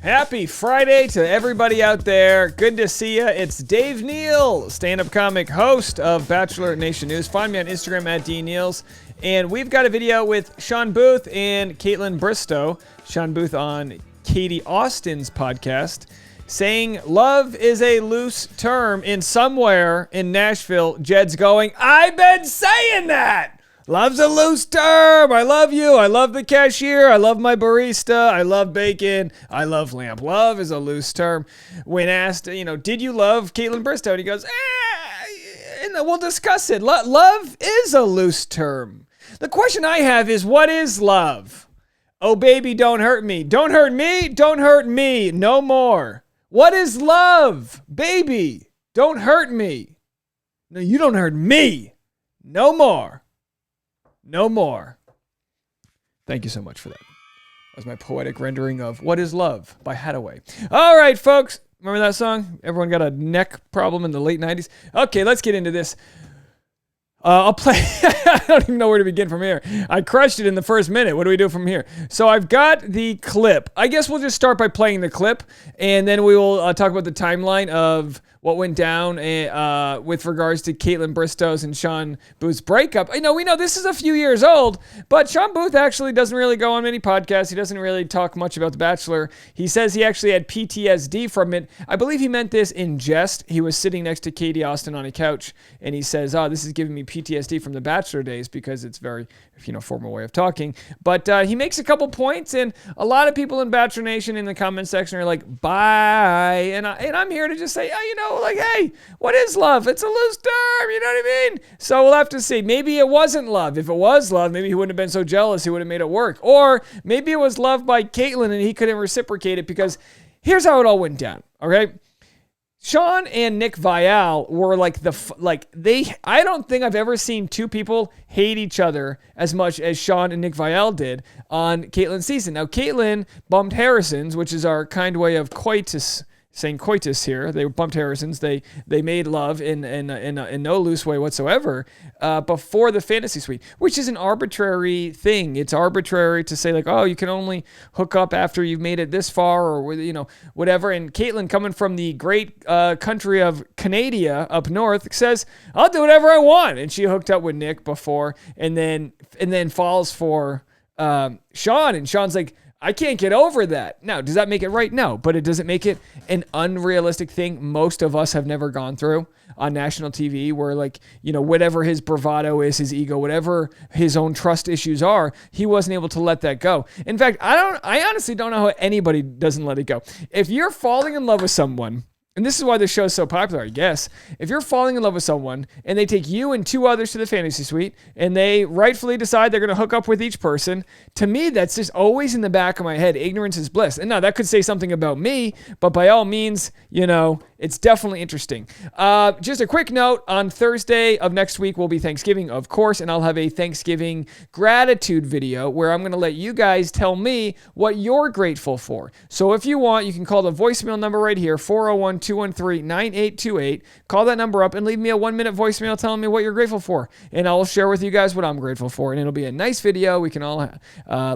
Happy Friday to everybody out there. Good to see you. It's Dave Neal, stand-up comic, host of Bachelorette Nation News. Find me on Instagram at DNeals. And we've got a video with Shawn Booth and Kaitlyn Bristowe. Shawn Booth on Katie Austin's podcast, saying love is a loose term. In somewhere in Nashville, Jed's going, I've been saying that. Love's a loose term. I love you. I love the cashier. I love my barista. I love bacon. I love lamb. Love is a loose term. When asked, did you love Kaitlyn Bristowe? And he goes, and we'll discuss it. Love is a loose term. The question I have is, what is love? Oh, baby, don't hurt me. Don't hurt me. Don't hurt me. No more. What is love? Baby, don't hurt me. No, you don't hurt me. No more. No more. Thank you so much for that. That was my poetic rendering of What is Love by Hathaway. All right, folks. Remember that song? Everyone got a neck problem in the late 90s? Okay, let's get into this. I'll play. I don't even know where to begin from here. I crushed it in the first minute. What do we do from here? So I've got the clip. I guess we'll just start by playing the clip, and then we will talk about the timeline of what went down with regards to Kaitlyn Bristowe's and Shawn Booth's breakup. We know this is a few years old, but Shawn Booth actually doesn't really go on many podcasts. He doesn't really talk much about The Bachelor. He says he actually had PTSD from it. I believe he meant this in jest. He was sitting next to Katie Austin on a couch, and he says, this is giving me PTSD from The Bachelor days, because it's very, formal way of talking. But he makes a couple points, and a lot of people in Bachelor Nation in the comment section are like, bye. And I'm here to just say, hey, what is love? It's a loose term, you know what I mean? So we'll have to see. Maybe it wasn't love. If it was love, maybe he wouldn't have been so jealous. He would have made it work. Or maybe it was love by Kaitlyn and he couldn't reciprocate it, because here's how it all went down, okay? Shawn and Nick Viall were I don't think I've ever seen two people hate each other as much as Shawn and Nick Viall did on Kaitlyn's season. Now, Kaitlyn bumped Harrison's, which is our kind way of saying coitus here. They bumped Harrison's. They made love in no loose way whatsoever before the fantasy suite, which is an arbitrary thing. It's arbitrary to say you can only hook up after you've made it this far, or whatever. And Kaitlyn, coming from the great country of Canada up north, says, I'll do whatever I want. And she hooked up with Nick before, and then falls for Shawn, and Shawn's like, I can't get over that. Now, does that make it right? No, but it doesn't make it an unrealistic thing most of us have never gone through on national TV, where whatever his bravado is, his ego, whatever his own trust issues are, he wasn't able to let that go. In fact, I honestly don't know how anybody doesn't let it go. If you're falling in love with someone, and this is why this show is so popular, I guess. If you're falling in love with someone and they take you and two others to the fantasy suite and they rightfully decide they're going to hook up with each person, to me, that's just always in the back of my head. Ignorance is bliss. And now that could say something about me, but by all means, it's definitely interesting. Just a quick note, on Thursday of next week will be Thanksgiving, of course, and I'll have a Thanksgiving gratitude video where I'm going to let you guys tell me what you're grateful for. So if you want, you can call the voicemail number right here, 401-213-9828. Call that number up and leave me a 1-minute voicemail telling me what you're grateful for, and I'll share with you guys what I'm grateful for, and it'll be a nice video we can all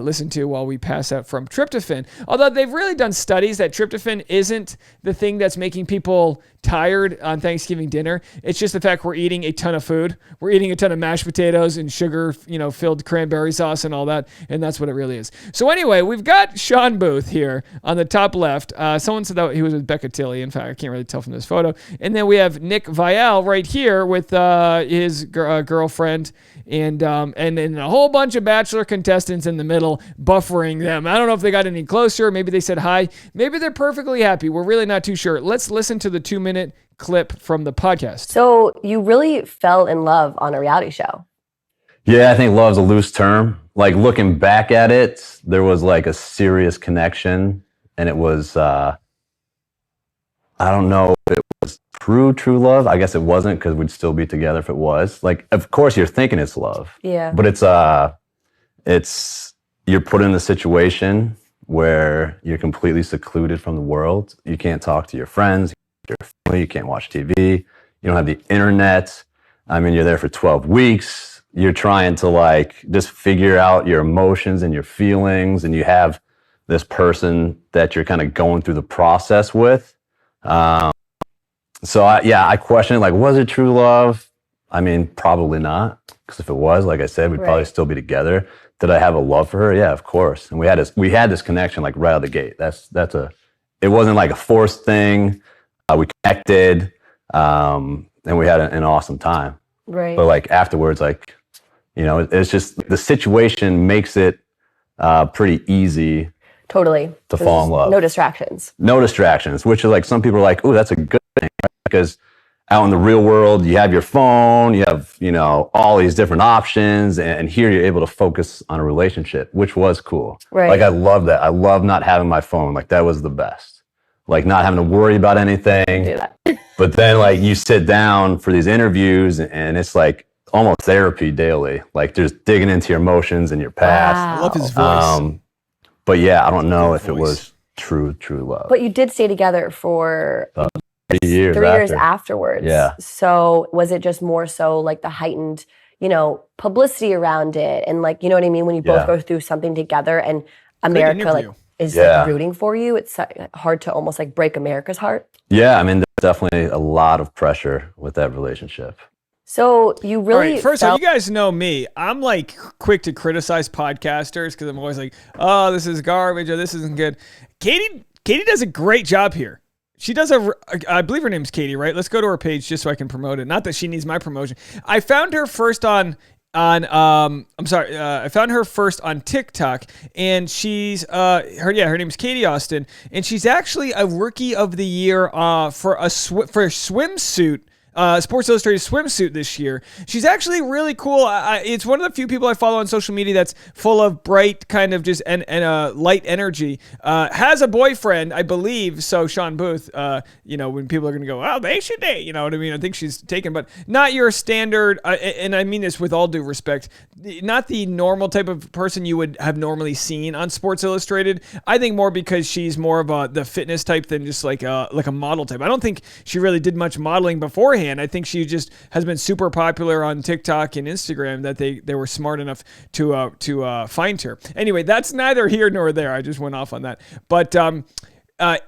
listen to while we pass out from tryptophan. Although they've really done studies that tryptophan isn't the thing that's making people tired on Thanksgiving dinner. It's just the fact we're eating a ton of food. We're eating a ton of mashed potatoes and sugar, filled cranberry sauce and all that, and that's what it really is. So anyway, we've got Shawn Booth here on the top left. Someone said that he was with Becca Tilley. In fact, I can't really tell from this photo. And then we have Nick Viall right here with his girlfriend, and then a whole bunch of Bachelor contestants in the middle buffering them. I don't know if they got any closer. Maybe they said hi. Maybe they're perfectly happy. We're really not too sure. Let's listen to the 2-minute clip from the podcast. So you really fell in love on a reality show. Yeah, I think love's a loose term. Looking back at it, there was a serious connection, and it was, I don't know if it was true love. I guess it wasn't, because we'd still be together if it was. Of course you're thinking it's love. Yeah. But it's you're put in the situation where you're completely secluded from the world. You can't talk to your friends, your family, you can't watch TV, you don't have the internet. I mean, you're there for 12 weeks. You're trying to just figure out your emotions and your feelings, and you have this person that you're kind of going through the process with. So I question it, like, was it true love? I mean, probably not. Because if it was, like I said, we'd probably still be together. Did I have a love for her? Yeah, of course. And we had this connection like right out of the gate. It wasn't like a forced thing. We connected, and we had an awesome time. Right. But like afterwards, like, you know, it's just the situation makes it pretty easy. Totally. To fall in love. No distractions. No distractions, which is like some people are like, oh, that's a good thing, right? Because out in the real world, you have your phone, you have, you know, all these different options, and here you're able to focus on a relationship, which was cool. Right. Like I love that. I love not having my phone. Like that was the best. Like not having to worry about anything. Do that. But then like you sit down for these interviews and it's like almost therapy daily. Like just digging into your emotions and your past. Wow. I love his voice. But yeah, I don't know if it was true love. But you did stay together for 3 years. 3 years afterwards. Yeah. So was it just more so like the heightened, you know, publicity around it, and like, you know what I mean, when you both go through something together and America like is like rooting for you, it's hard to almost like break America's heart. Yeah, I mean, there's definitely a lot of pressure with that relationship. So you really all right, first of all, you guys know me. I'm like quick to criticize podcasters because I'm always like, oh, this is garbage or this isn't good. Katie does a great job here. She does I believe her name's Katie, right? Let's go to her page just so I can promote it. Not that she needs my promotion. I found her first I found her first on TikTok, and she's her name's Katie Austin, and she's actually a Rookie of the Year for a swimsuit. Sports Illustrated swimsuit this year. She's actually really cool. It's one of the few people I follow on social media that's full of bright kind of just and light energy. Has a boyfriend, I believe. So Shawn Booth, you know, when people are going to go, oh, they should date, you know what I mean? I think she's taken, but not your standard, and I mean this with all due respect, not the normal type of person you would have normally seen on Sports Illustrated. I think more because she's more of the fitness type than just like a model type. I don't think she really did much modeling beforehand. I think she just has been super popular on TikTok and Instagram that they were smart enough to find her. Anyway, that's neither here nor there. I just went off on that. But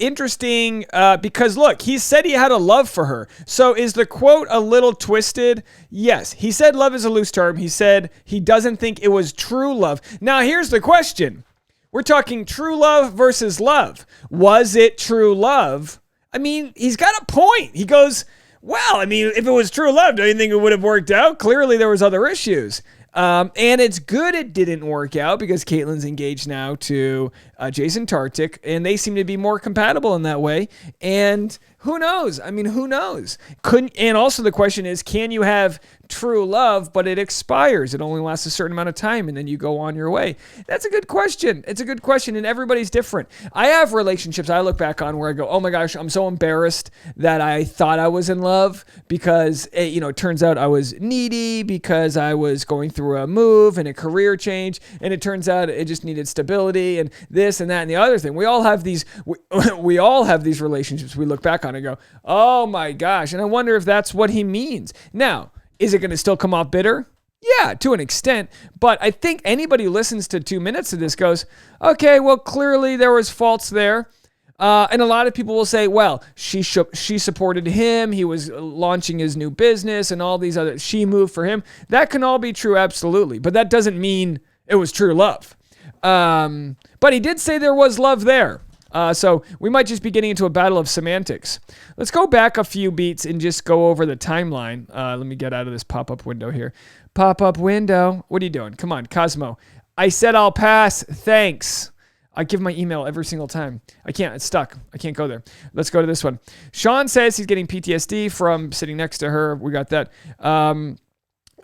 interesting because look, he said he had a love for her. So is the quote a little twisted? Yes. He said love is a loose term. He said he doesn't think it was true love. Now here's the question. We're talking true love versus love. Was it true love? I mean, he's got a point. He goes, well, I mean, if it was true love, don't you think it would have worked out? Clearly, there was other issues. And it's good it didn't work out because Kaitlyn's engaged now to Jason Tartick, and they seem to be more compatible in that way. And who knows? I mean, who knows? And also the question is, can you have true love, but it expires? It only lasts a certain amount of time, and then you go on your way. That's a good question. It's a good question, and everybody's different. I have relationships I look back on where I go, oh my gosh, I'm so embarrassed that I thought I was in love because it turns out I was needy because I was going through a move and a career change, and it turns out it just needed stability and this and that and the other thing. We all have these. We all have these relationships we look back on and go, oh my gosh, and I wonder if that's what he means. Now, is it going to still come off bitter? Yeah, to an extent. But I think anybody who listens to 2 minutes of this goes, okay, well, clearly there was faults there. And a lot of people will say, well, she supported him. He was launching his new business and all these other, she moved for him. That can all be true, absolutely. But that doesn't mean it was true love. But he did say there was love there. So we might just be getting into a battle of semantics. Let's go back a few beats and just go over the timeline. Let me get out of this pop-up window here. Pop-up window. What are you doing? Come on, Cosmo. I said I'll pass. Thanks. I give my email every single time. I can't. It's stuck. I can't go there. Let's go to this one. Sean says he's getting PTSD from sitting next to her. We got that.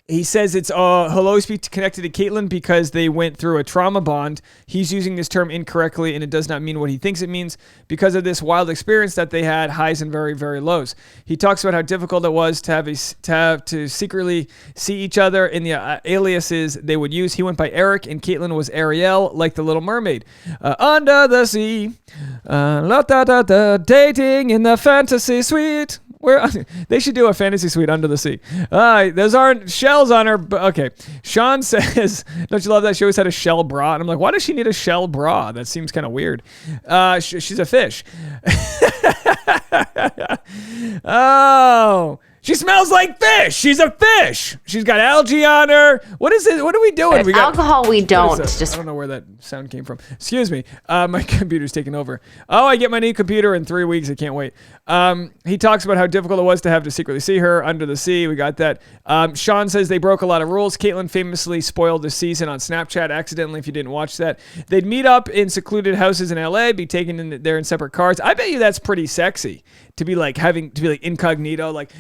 He says he'll always be connected to Kaitlyn because they went through a trauma bond. He's using this term incorrectly, and it does not mean what he thinks it means because of this wild experience that they had, highs and very, very lows. He talks about how difficult it was to secretly see each other in the aliases they would use. He went by Eric, and Kaitlyn was Ariel, like the Little Mermaid. Under the sea, dating in the fantasy suite. They should do a fantasy suite under the sea. Those aren't shells on her. Okay. Shawn says, don't you love that she always had a shell bra? And I'm like, why does she need a shell bra? That seems kind of weird. She's a fish. Oh. She smells like fish. She's a fish. She's got algae on her. What is it? What are we doing? We got alcohol. We don't. I don't know where that sound came from. Excuse me. My computer's taking over. Oh, I get my new computer in 3 weeks. I can't wait. He talks about how difficult it was to have to secretly see her under the sea. We got that. Shawn says they broke a lot of rules. Kaitlyn famously spoiled the season on Snapchat accidentally. If you didn't watch that, they'd meet up in secluded houses in LA, be taken there in separate cars. I bet you that's pretty sexy to be like incognito. Like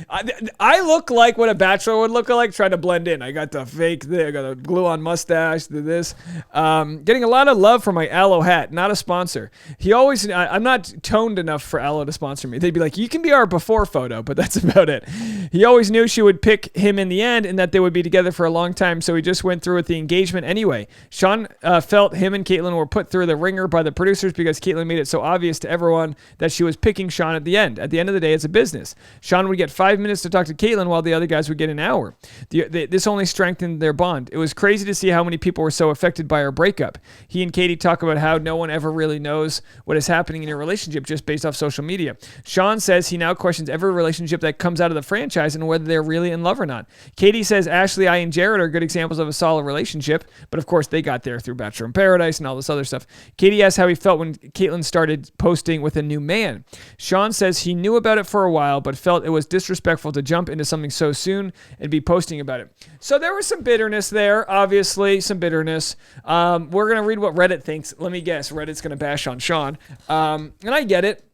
I look like what a bachelor would look like, trying to blend in. I got the fake thing, I got a glue on mustache, this. Getting a lot of love for my Aloe hat, not a sponsor. I'm not toned enough for Aloe to sponsor me. They'd be like, you can be our before photo, but that's about it. He always knew she would pick him in the end and that they would be together for a long time, so he just went through with the engagement anyway. Shawn felt him and Kaitlyn were put through the ringer by the producers because Kaitlyn made it so obvious to everyone that she was picking Shawn at the end. At the end of the day, it's a business. Shawn would get 5 minutes to talk to Kaitlyn while the other guys would get an hour. This only strengthened their bond. It was crazy to see how many people were so affected by our breakup. He and Katie talk about how no one ever really knows what is happening in your relationship just based off social media. Shawn says he now questions every relationship that comes out of the franchise and whether they're really in love or not. Katie says Ashley, I, and Jared are good examples of a solid relationship, but of course they got there through Bachelor in Paradise and all this other stuff. Katie asks how he felt when Kaitlyn started posting with a new man. Shawn says he knew about it for a while, but felt it was disrespectful to jump into something so soon and be posting about it. So there was some bitterness there, obviously, some bitterness. We're going to read what Reddit thinks. Let me guess, Reddit's going to bash on Shawn. And I get it.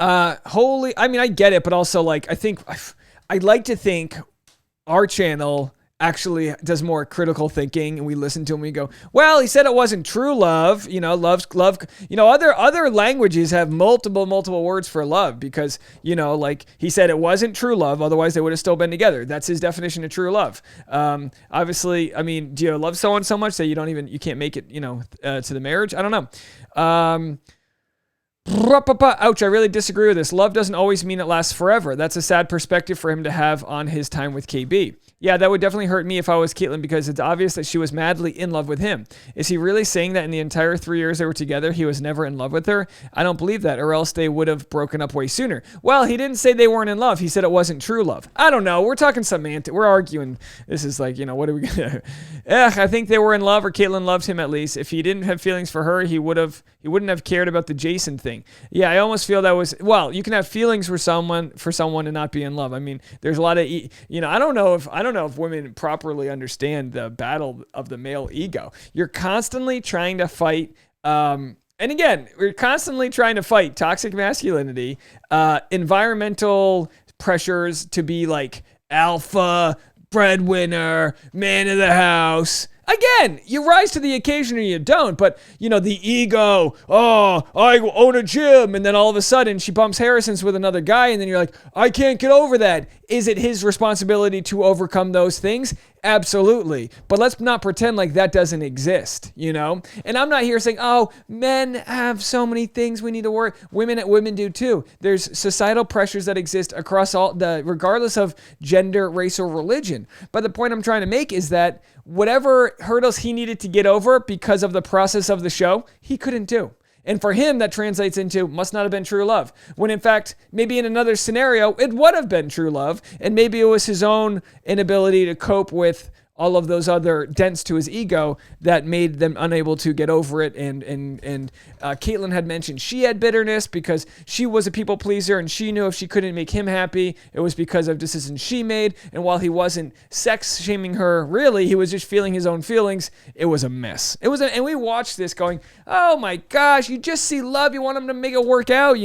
I get it, but also I'd like to think our channel actually does more critical thinking, and we listen to him and we go, well, he said it wasn't true love. Love, other languages have multiple words for love because, he said it wasn't true love. Otherwise they would have still been together. That's his definition of true love. Obviously, do you love someone so much that you can't make it, to the marriage? I don't know. Ouch, I really disagree with this. Love doesn't always mean it lasts forever. That's a sad perspective for him to have on his time with KB. Yeah, that would definitely hurt me if I was Kaitlyn because it's obvious that she was madly in love with him. Is he really saying that in the entire 3 years they were together, he was never in love with her? I don't believe that, or else they would have broken up way sooner. Well, he didn't say they weren't in love. He said it wasn't true love. I don't know. We're talking semantic. We're arguing. This is like, what are we going to... I think they were in love, or Kaitlyn loved him at least. If he didn't have feelings for her, he wouldn't have cared about the Jason thing. Yeah, I almost feel that was... Well, you can have feelings for someone and not be in love. I mean, there's a lot of... I don't know if women properly understand the battle of the male ego. You're constantly trying to fight... and again, we're constantly trying to fight toxic masculinity, environmental pressures to be like alpha, breadwinner, man of the house. Again, you rise to the occasion or you don't, but, the ego, I own a gym, and then all of a sudden she bumps Harrison's with another guy, and then you're like, I can't get over that. Is it his responsibility to overcome those things? Absolutely. But let's not pretend like that doesn't exist, And I'm not here saying, men have so many things we need to work. Women do too. There's societal pressures that exist across regardless of gender, race, or religion. But the point I'm trying to make is that whatever hurdles he needed to get over because of the process of the show, he couldn't do. And for him, that translates into must not have been true love. When in fact, maybe in another scenario, it would have been true love. And maybe it was his own inability to cope with all of those other dents to his ego that made them unable to get over it. And Kaitlyn had mentioned she had bitterness because she was a people pleaser and she knew if she couldn't make him happy, it was because of decisions she made. And while he wasn't sex shaming her, really, he was just feeling his own feelings. It was a mess. And we watched this going, oh my gosh, you just see love. You want him to make it work out,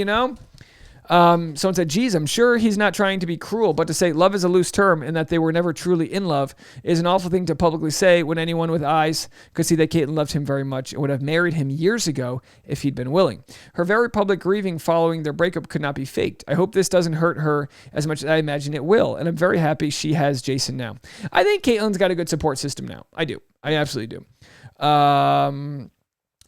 Someone said, geez, I'm sure he's not trying to be cruel, but to say love is a loose term and that they were never truly in love is an awful thing to publicly say when anyone with eyes could see that Kaitlyn loved him very much and would have married him years ago if he'd been willing. Her very public grieving following their breakup could not be faked. I hope this doesn't hurt her as much as I imagine it will, and I'm very happy she has Jason now. I think Kaitlyn's got a good support system now. I do. I absolutely do.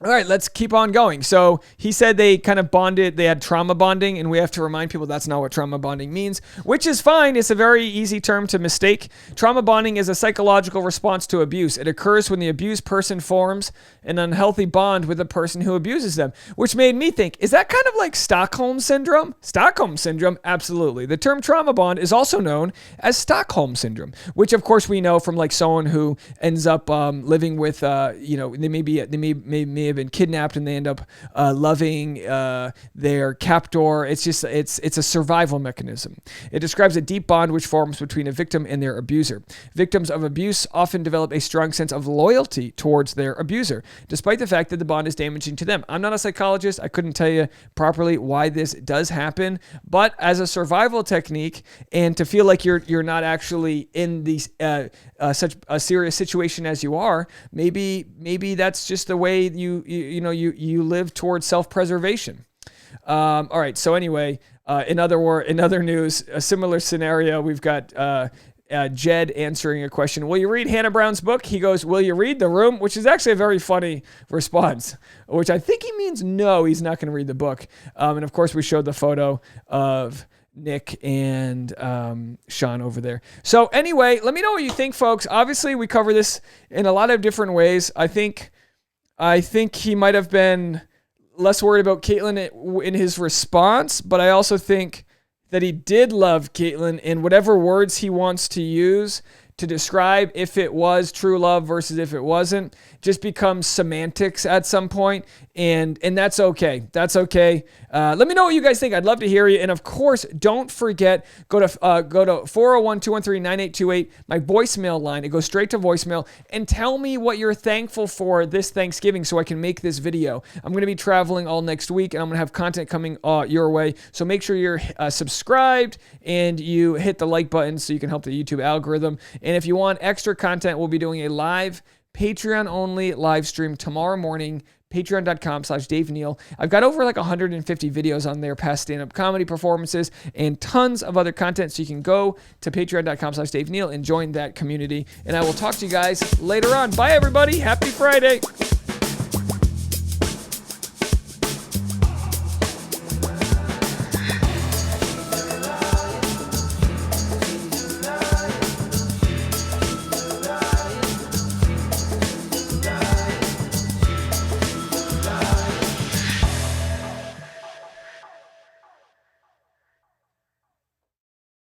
All right, let's keep on going. So he said they kind of bonded, they had trauma bonding, and we have to remind people that's not what trauma bonding means, which is fine. It's a very easy term to mistake. Trauma bonding is a psychological response to abuse. It occurs when the abused person forms an unhealthy bond with the person who abuses them, which made me think, is that kind of like Stockholm Syndrome? Stockholm Syndrome, absolutely. The term trauma bond is also known as Stockholm Syndrome, which of course we know from like someone who ends up living with, they may have been kidnapped and they end up loving their captor. It's a survival mechanism. It describes a deep bond which forms between a victim and their abuser. Victims of abuse often develop a strong sense of loyalty towards their abuser, despite the fact that the bond is damaging to them. I'm not a psychologist. I couldn't tell you properly why this does happen, but as a survival technique, and to feel like you're not actually in these such a serious situation as you are, maybe that's just the way you live towards self-preservation. All right. So anyway, in other news, a similar scenario. We've got Jed answering a question. Will you read Hannah Brown's book? He goes, will you read The Room? Which is actually a very funny response, which I think he means no, he's not going to read the book. And of course, we showed the photo of Nick and Shawn over there. So anyway, let me know what you think, folks. Obviously, we cover this in a lot of different ways. I think he might have been less worried about Kaitlyn in his response, but I also think that he did love Kaitlyn, in whatever words he wants to use to describe if it was true love versus if it wasn't, just becomes semantics at some point, and that's okay. That's okay. Let me know what you guys think. I'd love to hear you. And of course, don't forget, go to 401-213-9828, my voicemail line. It goes straight to voicemail, and tell me what you're thankful for this Thanksgiving so I can make this video. I'm going to be traveling all next week, and I'm going to have content coming your way. So make sure you're subscribed and you hit the like button so you can help the YouTube algorithm. And if you want extra content, we'll be doing a live Patreon-only live stream tomorrow morning, patreon.com/Dave Neal. I've got over like 150 videos on there, past stand-up comedy performances, and tons of other content. So you can go to patreon.com/Dave Neal and join that community. And I will talk to you guys later on. Bye, everybody. Happy Friday.